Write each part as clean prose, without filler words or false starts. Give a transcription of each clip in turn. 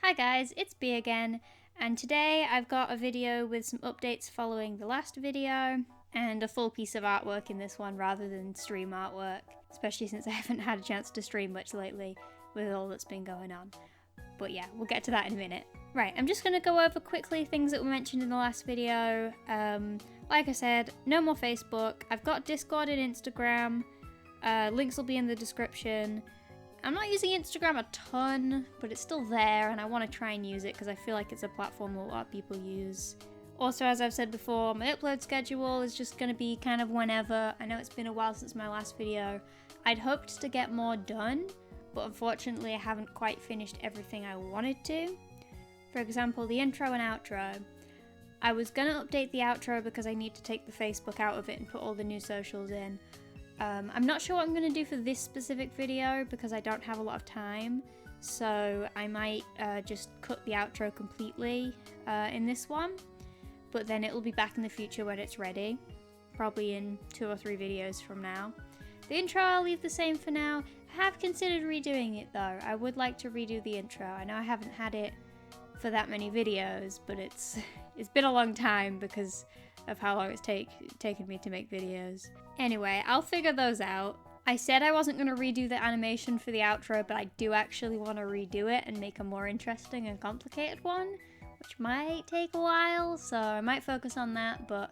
Hi guys, it's B again, and today I've got a video with some updates following the last video, and a full piece of artwork in this one rather than stream artwork, especially since I haven't had a chance to stream much lately with all that's been going on. But yeah, we'll get to that in a minute. Right, I'm just going to go over quickly things that were mentioned in the last video. Like I said, no more Facebook. I've got Discord and Instagram. Links will be in the description. I'm not using Instagram a ton, but it's still there and I want to try and use it because I feel like it's a platform that a lot of people use. Also, as I've said before, my upload schedule is just going to be kind of whenever. I know it's been a while since my last video. I'd hoped to get more done, but unfortunately I haven't quite finished everything I wanted to. For example, the intro and outro. I was going to update the outro because I need to take the Facebook out of it and put all the new socials in. I'm not sure what I'm going to do for this specific video because I don't have a lot of time, so I might just cut the outro completely in this one, but then it will be back in the future when it's ready, probably in 2 or 3 videos from now. The intro I'll leave the same for now. I have considered redoing it though. I would like to redo the intro. I know I haven't had it for that many videos, but it's been a long time because of how long it's taken me to make videos. Anyway, I'll figure those out. I said I wasn't going to redo the animation for the outro, but I do actually want to redo it and make a more interesting and complicated one, which might take a while, so I might focus on that, but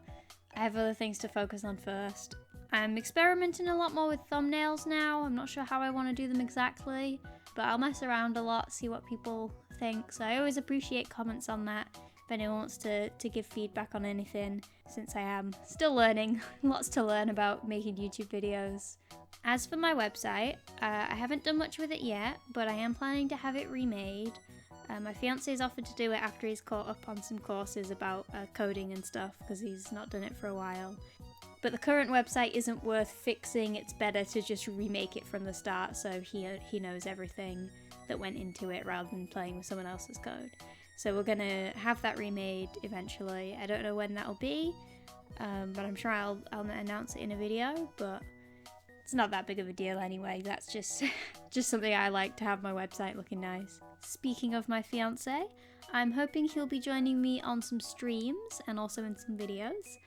I have other things to focus on first. I'm experimenting a lot more with thumbnails now. I'm not sure how I want to do them exactly, but I'll mess around a lot, see what people think, so I always appreciate comments on that. If anyone wants to give feedback on anything, since I am still learning, lots to learn about making YouTube videos. As for my website, I haven't done much with it yet, but I am planning to have it remade. My fiance's offered to do it after he's caught up on some courses about coding and stuff, because he's not done it for a while. But the current website isn't worth fixing, it's better to just remake it from the start so he knows everything that went into it rather than playing with someone else's code. So we're going to have that remade eventually. I don't know when that'll be, but I'm sure I'll announce it in a video, but it's not that big of a deal anyway. That's just something I like, to have my website looking nice. Speaking of my fiance, I'm hoping he'll be joining me on some streams and also in some videos.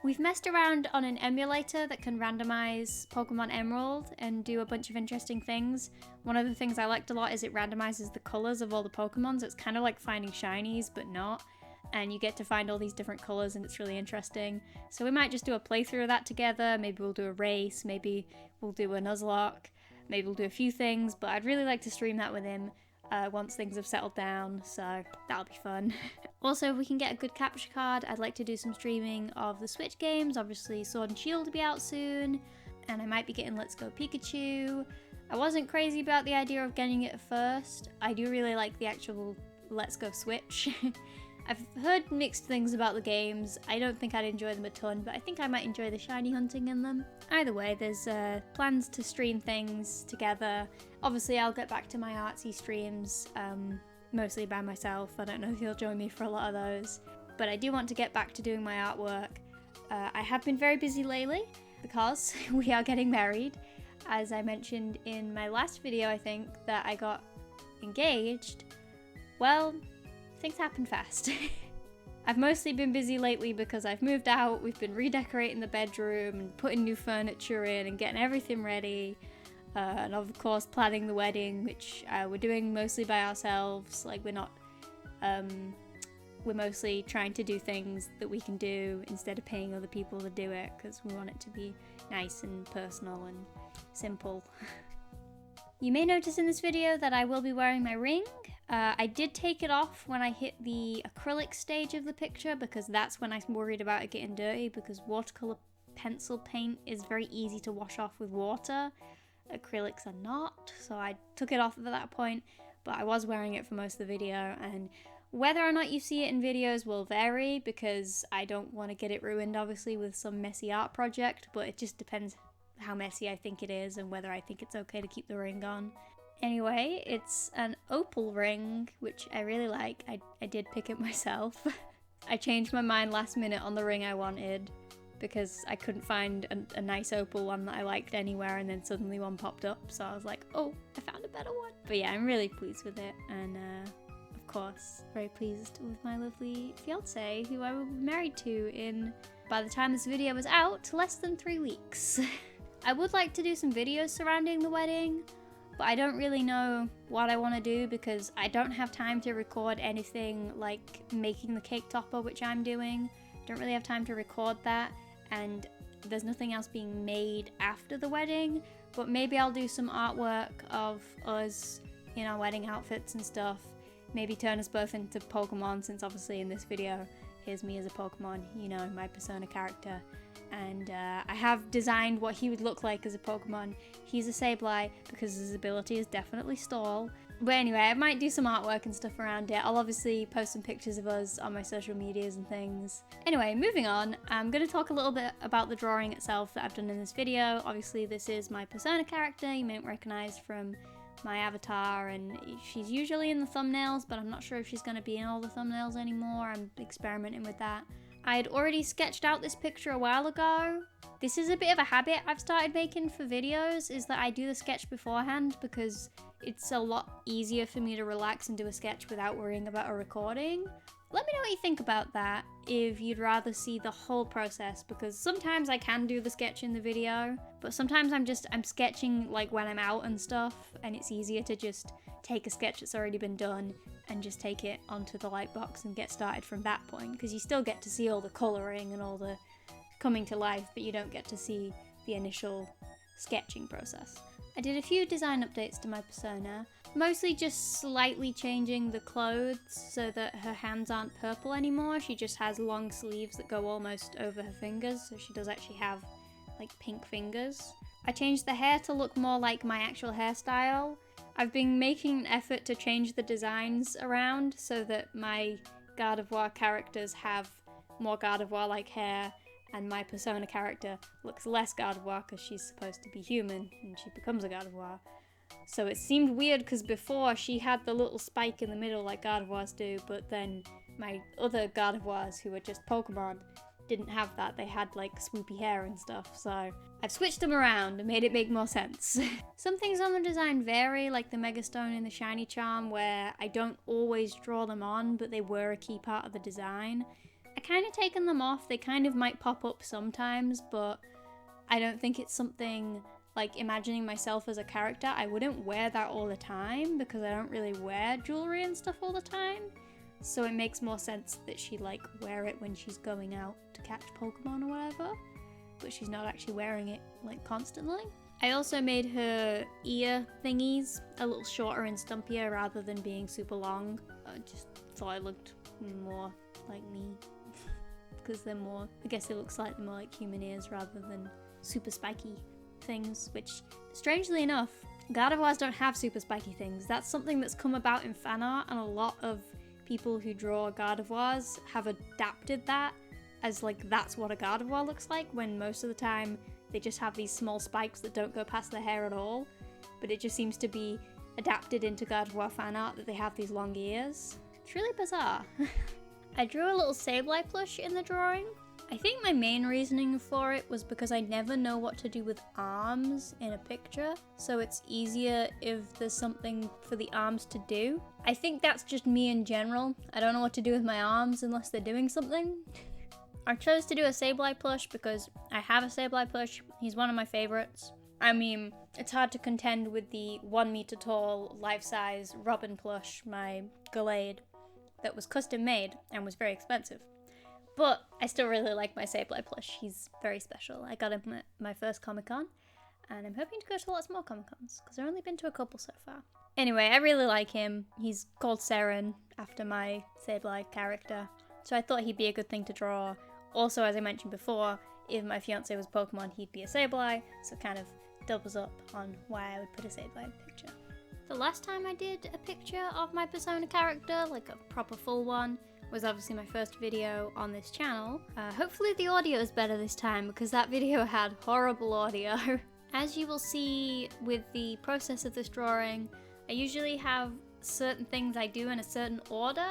We've messed around on an emulator that can randomize Pokemon Emerald and do a bunch of interesting things. One of the things I liked a lot is it randomizes the colors of all the Pokemon, so it's kind of like finding shinies, but not. And you get to find all these different colors and it's really interesting. So we might just do a playthrough of that together. Maybe we'll do a race, maybe we'll do a Nuzlocke, maybe we'll do a few things, but I'd really like to stream that with him once things have settled down, so that'll be fun. Also, if we can get a good capture card, I'd like to do some streaming of the Switch games. Obviously, Sword and Shield will be out soon, and I might be getting Let's Go Pikachu. I wasn't crazy about the idea of getting it first. I do really like the actual Let's Go Switch. I've heard mixed things about the games. I don't think I'd enjoy them a ton, but I think I might enjoy the shiny hunting in them. Either way, there's plans to stream things together. Obviously, I'll get back to my artsy streams, mostly by myself. I don't know if you'll join me for a lot of those, but I do want to get back to doing my artwork. I have been very busy lately because we are getting married. As I mentioned in my last video, I think, that I got engaged. Well, things happen fast. I've mostly been busy lately because I've moved out, we've been redecorating the bedroom and putting new furniture in and getting everything ready. And of course planning the wedding, which we're doing mostly by ourselves. Like we're mostly trying to do things that we can do instead of paying other people to do it, because we want it to be nice and personal and simple. You may notice in this video that I will be wearing my ring. I did take it off when I hit the acrylic stage of the picture because that's when I'm worried about it getting dirty, because watercolor pencil paint is very easy to wash off with water. Acrylics are not, so I took it off at that point, but I was wearing it for most of the video, and whether or not you see it in videos will vary because I don't want to get it ruined obviously with some messy art project, but it just depends how messy I think it is and whether I think it's okay to keep the ring on. Anyway, it's an opal ring, which I really like. I did pick it myself. I changed my mind last minute on the ring I wanted because I couldn't find a nice opal one that I liked anywhere, and then suddenly one popped up, so I was like, oh, I found a better one. But yeah, I'm really pleased with it, and of course, very pleased with my lovely fiance, who I will be married to in, by the time this video is out, less than 3 weeks. I would like to do some videos surrounding the wedding, but I don't really know what I want to do because I don't have time to record anything like making the cake topper, which I'm doing. Don't really have time to record that, and there's nothing else being made after the wedding, but maybe I'll do some artwork of us in our wedding outfits and stuff. Maybe turn us both into Pokemon, since obviously in this video, here's me as a Pokemon, you know, my persona character. And I have designed what he would look like as a Pokemon. He's a Sableye because his ability is definitely Stall. But anyway, I might do some artwork and stuff around it. I'll obviously post some pictures of us on my social medias and things. Anyway, moving on, I'm going to talk a little bit about the drawing itself that I've done in this video. Obviously, this is my persona character. You may recognize from my avatar, and she's usually in the thumbnails, but I'm not sure if she's going to be in all the thumbnails anymore. I'm experimenting with that. I had already sketched out this picture a while ago. This is a bit of a habit I've started making for videos, is that I do the sketch beforehand because it's a lot easier for me to relax and do a sketch without worrying about a recording. Let me know what you think about that, if you'd rather see the whole process, because sometimes I can do the sketch in the video, but sometimes I'm sketching like when I'm out and stuff, and it's easier to just take a sketch that's already been done and just take it onto the lightbox and get started from that point, because you still get to see all the colouring and all the coming to life, but you don't get to see the initial sketching process. I did a few design updates to my persona, mostly just slightly changing the clothes so that her hands aren't purple anymore. She just has long sleeves that go almost over her fingers, so she does actually have like pink fingers. I changed the hair to look more like my actual hairstyle. I've been making an effort to change the designs around so that my Gardevoir characters have more Gardevoir-like hair, and my persona character looks less Gardevoir because she's supposed to be human and she becomes a Gardevoir. So it seemed weird because before she had the little spike in the middle like Gardevoirs do, but then my other Gardevoirs who were just Pokemon didn't have that. They had like swoopy hair and stuff, so I've switched them around and made it make more sense. Some things on the design vary, like the Megastone and the Shiny Charm, where I don't always draw them on, but they were a key part of the design. I kind of taken them off. They kind of might pop up sometimes, but I don't think it's something like imagining myself as a character. I wouldn't wear that all the time because I don't really wear jewelry and stuff all the time. So it makes more sense that she like wear it when she's going out to catch Pokemon or whatever, but she's not actually wearing it like constantly. I also made her ear thingies a little shorter and stumpier rather than being super long. I just thought it looked more like me. Because they're more, I guess they look slightly more like human ears rather than super spiky things, which, strangely enough, Gardevoirs don't have super spiky things. That's something that's come about in fan art, and a lot of people who draw Gardevoirs have adapted that as like that's what a Gardevoir looks like, when most of the time they just have these small spikes that don't go past the hair at all. But it just seems to be adapted into Gardevoir fan art that they have these long ears. It's really bizarre. I drew a little Sableye plush in the drawing. I think my main reasoning for it was because I never know what to do with arms in a picture, so it's easier if there's something for the arms to do. I think that's just me in general. I don't know what to do with my arms unless they're doing something. I chose to do a Sableye plush because I have a Sableye plush. He's one of my favorites. I mean, it's hard to contend with the 1 meter tall, life-size Robin plush, my Gallade, that was custom made and was very expensive. But I still really like my Sableye plush. He's very special. I got him at my first Comic-Con, and I'm hoping to go to lots more Comic-Cons because I've only been to a couple so far. Anyway, I really like him. He's called Seren after my Sableye character, so I thought he'd be a good thing to draw. Also, as I mentioned before, if my fiance was Pokemon, he'd be a Sableye, so it kind of doubles up on why I would put a Sableye picture. The last time I did a picture of my persona character, like a proper full one, was obviously my first video on this channel. Hopefully the audio is better this time because that video had horrible audio. As you will see with the process of this drawing, I usually have certain things I do in a certain order,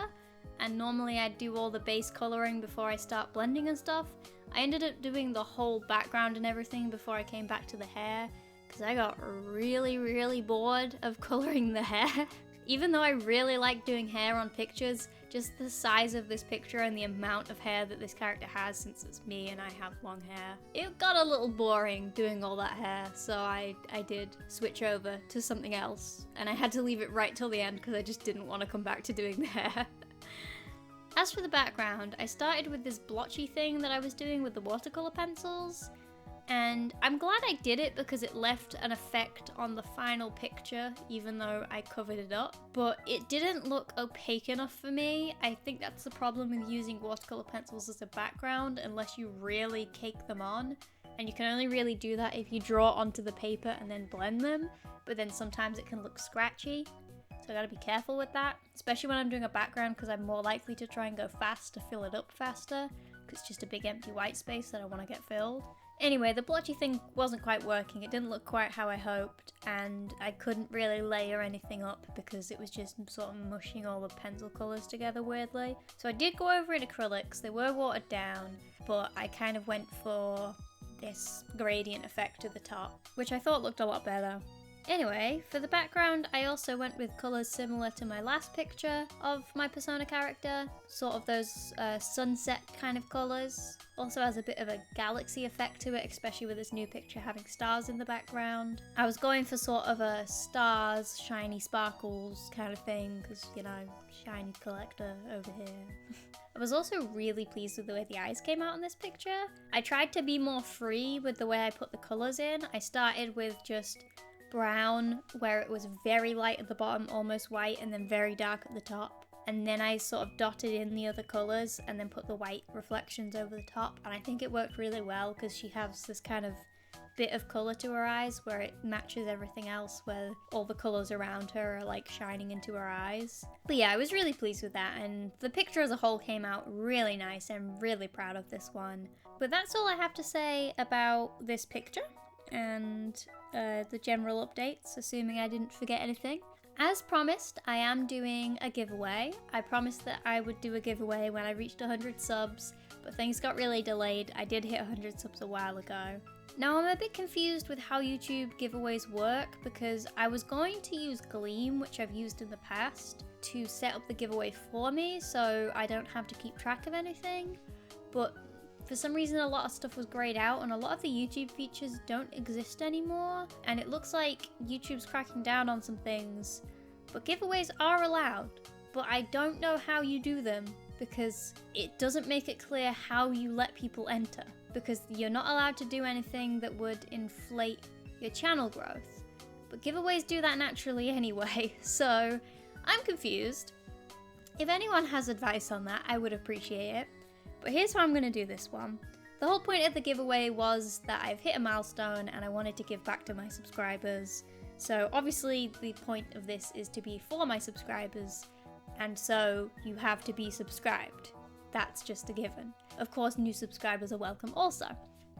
and normally I do all the base coloring before I start blending and stuff. I ended up doing the whole background and everything before I came back to the hair, because I got really bored of coloring the hair. Even though I really like doing hair on pictures, just the size of this picture and the amount of hair that this character has, since it's me and I have long hair, it got a little boring doing all that hair, so I did switch over to something else. And I had to leave it right till the end because I just didn't want to come back to doing the hair. As for the background, I started with this blotchy thing that I was doing with the watercolor pencils. And I'm glad I did it because it left an effect on the final picture, even though I covered it up. But it didn't look opaque enough for me. I think that's the problem with using watercolor pencils as a background, unless you really cake them on. And you can only really do that if you draw onto the paper and then blend them. But then sometimes it can look scratchy. So I gotta be careful with that, especially when I'm doing a background, because I'm more likely to try and go fast to fill it up faster, because it's just a big empty white space that I want to get filled. Anyway, the blotchy thing wasn't quite working, it didn't look quite how I hoped, and I couldn't really layer anything up because it was just sort of mushing all the pencil colours together weirdly. So I did go over in acrylics, they were watered down, but I kind of went for this gradient effect at the top, which I thought looked a lot better. Anyway, for the background, I also went with colours similar to my last picture of my persona character, sort of those sunset kind of colours. Also has a bit of a galaxy effect to it, especially with this new picture having stars in the background. I was going for sort of a stars, shiny sparkles kind of thing, because, you know, shiny collector over here. I was also really pleased with the way the eyes came out in this picture. I tried to be more free with the way I put the colours in. I started with just brown, where it was very light at the bottom, almost white, and then very dark at the top. And then I sort of dotted in the other colours and then put the white reflections over the top. And I think it worked really well because she has this kind of bit of colour to her eyes where it matches everything else, where all the colours around her are like shining into her eyes. But yeah, I was really pleased with that, and the picture as a whole came out really nice. I'm really proud of this one. But that's all I have to say about this picture and the general updates, assuming I didn't forget anything. As promised, I am doing a giveaway. I promised that I would do a giveaway when I reached 100 subs, but things got really delayed. I did hit 100 subs a while ago. Now I'm a bit confused with how YouTube giveaways work, because I was going to use Gleam, which I've used in the past, to set up the giveaway for me so I don't have to keep track of anything, but for some reason a lot of stuff was grayed out and a lot of the YouTube features don't exist anymore, and it looks like YouTube's cracking down on some things. But giveaways are allowed, but I don't know how you do them because it doesn't make it clear how you let people enter, because you're not allowed to do anything that would inflate your channel growth. But giveaways do that naturally anyway, so I'm confused. If anyone has advice on that, I would appreciate it. But here's how I'm going to do this one. The whole point of the giveaway was that I've hit a milestone and I wanted to give back to my subscribers. So obviously the point of this is to be for my subscribers, and so you have to be subscribed. That's just a given. Of course, new subscribers are welcome also.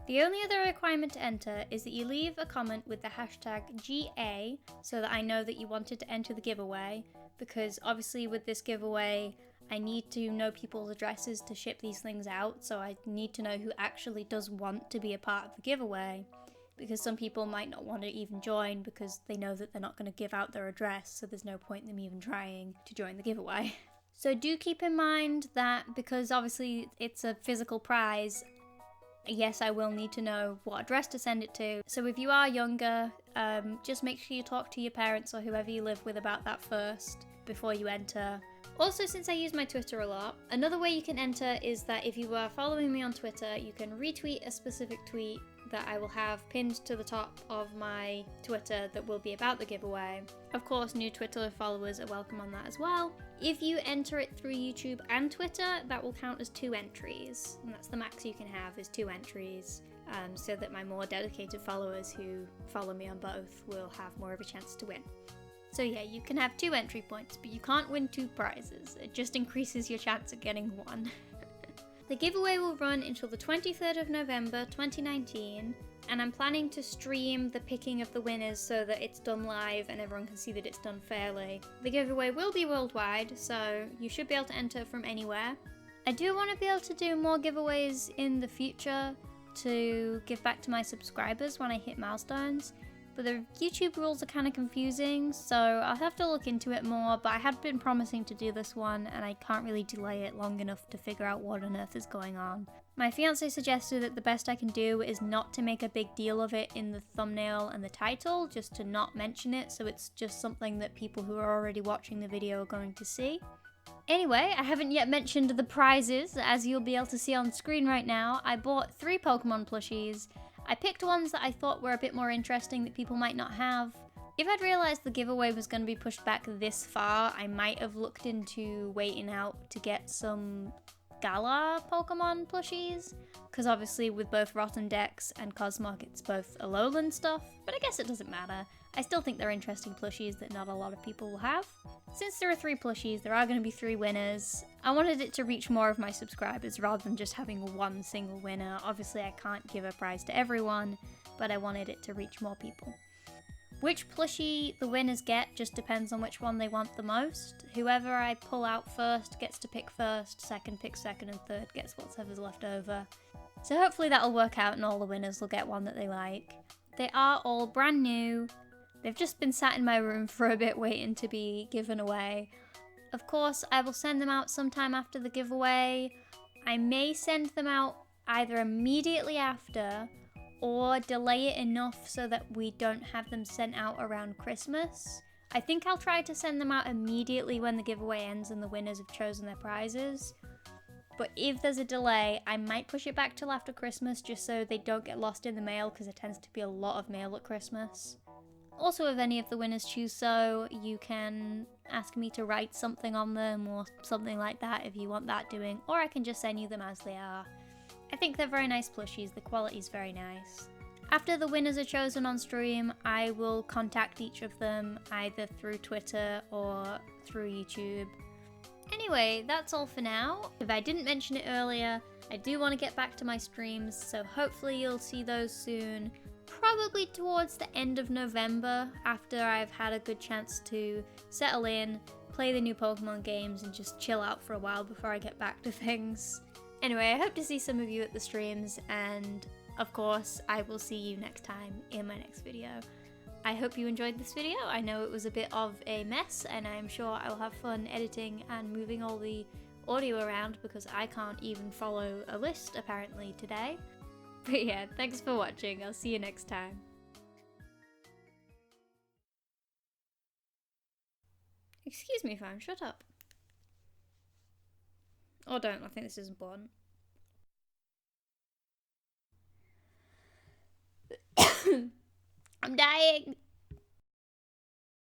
The only other requirement to enter is that you leave a comment with the hashtag GA so that I know that you wanted to enter the giveaway, because obviously with this giveaway I need to know people's addresses to ship these things out, so I need to know who actually does want to be a part of the giveaway, because some people might not want to even join because they know that they're not going to give out their address, so there's no point in them even trying to join the giveaway. So do keep in mind that because obviously it's a physical prize, yes, I will need to know what address to send it to. So if you are younger, just make sure you talk to your parents or whoever you live with about that first before you enter. Also, since I use my Twitter a lot, another way you can enter is that if you are following me on Twitter, you can retweet a specific tweet that I will have pinned to the top of my Twitter that will be about the giveaway. Of course, new Twitter followers are welcome on that as well. If you enter it through YouTube and Twitter, that will count as 2 entries, and that's the max you can have, is 2 entries, so that my more dedicated followers who follow me on both will have more of a chance to win. So yeah, you can have 2 entry points, but you can't win 2 prizes. It just increases your chance of getting 1. The giveaway will run until the 23rd of November 2019, and I'm planning to stream the picking of the winners so that it's done live and everyone can see that it's done fairly. The giveaway will be worldwide, so you should be able to enter from anywhere. I do want to be able to do more giveaways in the future to give back to my subscribers when I hit milestones, but the YouTube rules are kind of confusing, so I'll have to look into it more, but I had been promising to do this one, and I can't really delay it long enough to figure out what on earth is going on. My fiance suggested that the best I can do is not to make a big deal of it in the thumbnail and the title, just to not mention it, so it's just something that people who are already watching the video are going to see. Anyway, I haven't yet mentioned the prizes. As you'll be able to see on screen right now, I bought 3 Pokemon plushies. I picked ones that I thought were a bit more interesting that people might not have. If I'd realised the giveaway was going to be pushed back this far, I might have looked into waiting out to get some Galar Pokemon plushies, because obviously with both Rotten Dex and Cosmog it's both Alolan stuff, but I guess it doesn't matter. I still think they're interesting plushies that not a lot of people will have. Since there are 3 plushies, there are going to be 3 winners. I wanted it to reach more of my subscribers rather than just having one single winner. Obviously I can't give a prize to everyone, but I wanted it to reach more people. Which plushie the winners get just depends on which one they want the most. Whoever I pull out first gets to pick first, second picks second, and third gets whatever's left over. So hopefully that'll work out and all the winners will get one that they like. They are all brand new. They've just been sat in my room for a bit waiting to be given away. Of course, I will send them out sometime after the giveaway. I may send them out either immediately after or delay it enough so that we don't have them sent out around Christmas. I think I'll try to send them out immediately when the giveaway ends and the winners have chosen their prizes. But if there's a delay, I might push it back till after Christmas just so they don't get lost in the mail, because there tends to be a lot of mail at Christmas. Also, if any of the winners choose so, you can ask me to write something on them or something like that if you want that doing, or I can just send you them as they are. I think they're very nice plushies, the quality's very nice. After the winners are chosen on stream, I will contact each of them either through Twitter or through YouTube. Anyway, that's all for now. If I didn't mention it earlier, I do want to get back to my streams, so hopefully you'll see those soon. Probably towards the end of November, after I've had a good chance to settle in, play the new Pokemon games, and just chill out for a while before I get back to things. Anyway, I hope to see some of you at the streams, and of course, I will see you next time in my next video. I hope you enjoyed this video. I know it was a bit of a mess, and I'm sure I will have fun editing and moving all the audio around because I can't even follow a list apparently today. But yeah, thanks for watching. I'll see you next time. Excuse me, fam, shut up. Or don't, I think this is important. I'm dying!